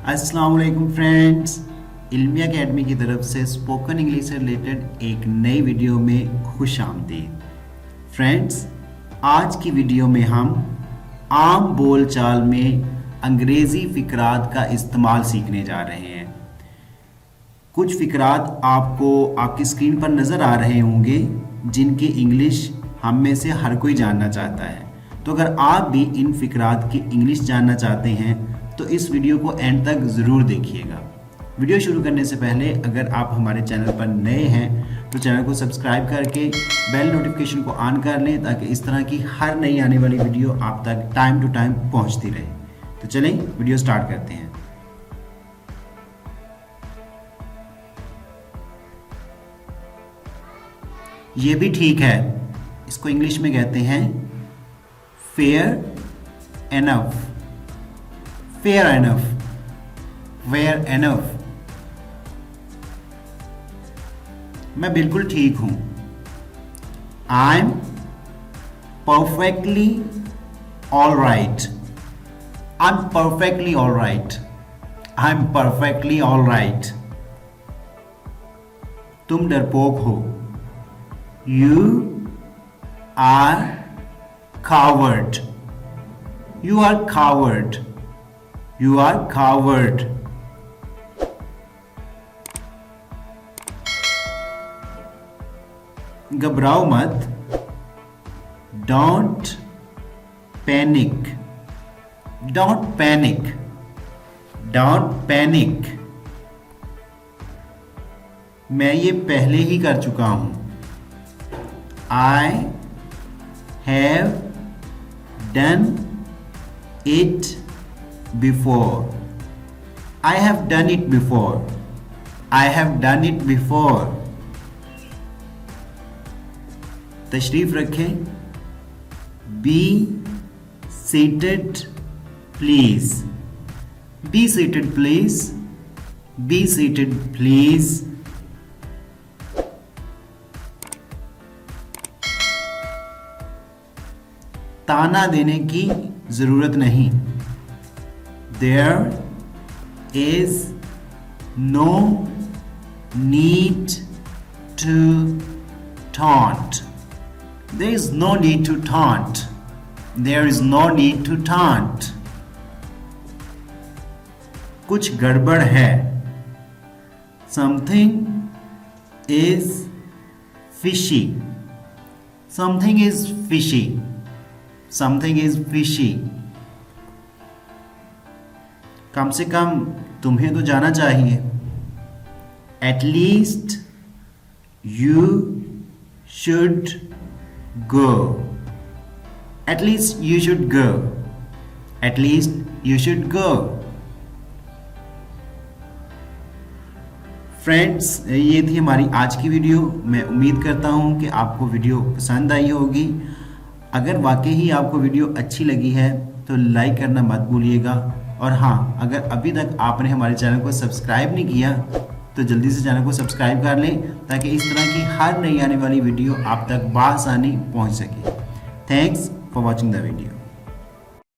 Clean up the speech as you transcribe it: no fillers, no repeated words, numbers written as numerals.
अस्सलाम वालेकुम friends, इल्मिया academy की तरफ से स्पोकन इंग्लिश से रिलेटेड एक नई वीडियो में खुश आमदीद। फ्रेंड्स, आज की वीडियो में हम आम बोलचाल में अंग्रेज़ी फ़िक्रात का इस्तेमाल सीखने जा रहे हैं। कुछ फ़िक्रात आपको आपकी स्क्रीन पर नज़र आ रहे होंगे जिनकी इंग्लिश हम में से हर कोई जानना चाहता है। तो अगर आप भी इन फ़िक्रात की इंग्लिश जानना चाहते हैं तो इस वीडियो को एंड तक ज़रूर देखिएगा। वीडियो शुरू करने से पहले अगर आप हमारे चैनल पर नए हैं तो चैनल को सब्सक्राइब करके बेल नोटिफिकेशन को ऑन कर लें ताकि इस तरह की हर नई आने वाली वीडियो आप तक टाइम टू टाइम पहुंचती रहे। तो चलें वीडियो स्टार्ट करते हैं। ये भी ठीक है, इसको इंग्लिश में कहते हैं fair enough. Fair enough, fair enough. मैं बिल्कुल ठीक हूं। I am perfectly all right. I am perfectly all right. I am perfectly all right. तुम डरपोक हो। You are coward. You are coward. You are coward. घबराओ मत। Don't panic. Don't panic. Don't panic. मैं ये पहले ही कर चुका हूं। I have done it before. I have done it before. I have done it before. तशरीफ रखें। Be seated, please. Be seated, please. Be seated, please. ताना देने की जरूरत नहीं। There is no need to taunt. There is no need to taunt. There is no need to taunt. कुछ गड़बड़ है। Something is fishy. Something is fishy. Something is fishy. कम से कम तुम्हें तो जाना चाहिए। At least you should go. At least you should go. At least you should go. Friends, ये थी हमारी आज की वीडियो। मैं उम्मीद करता हूँ कि आपको वीडियो पसंद आई होगी। अगर वाकई ही आपको वीडियो अच्छी लगी है तो लाइक करना मत भूलिएगा। और हाँ, अगर अभी तक आपने हमारे चैनल को सब्सक्राइब नहीं किया तो जल्दी से चैनल को सब्सक्राइब कर लें ताकि इस तरह की हर नई आने वाली वीडियो आप तक बआसानी पहुंच सके। Thanks for watching the video.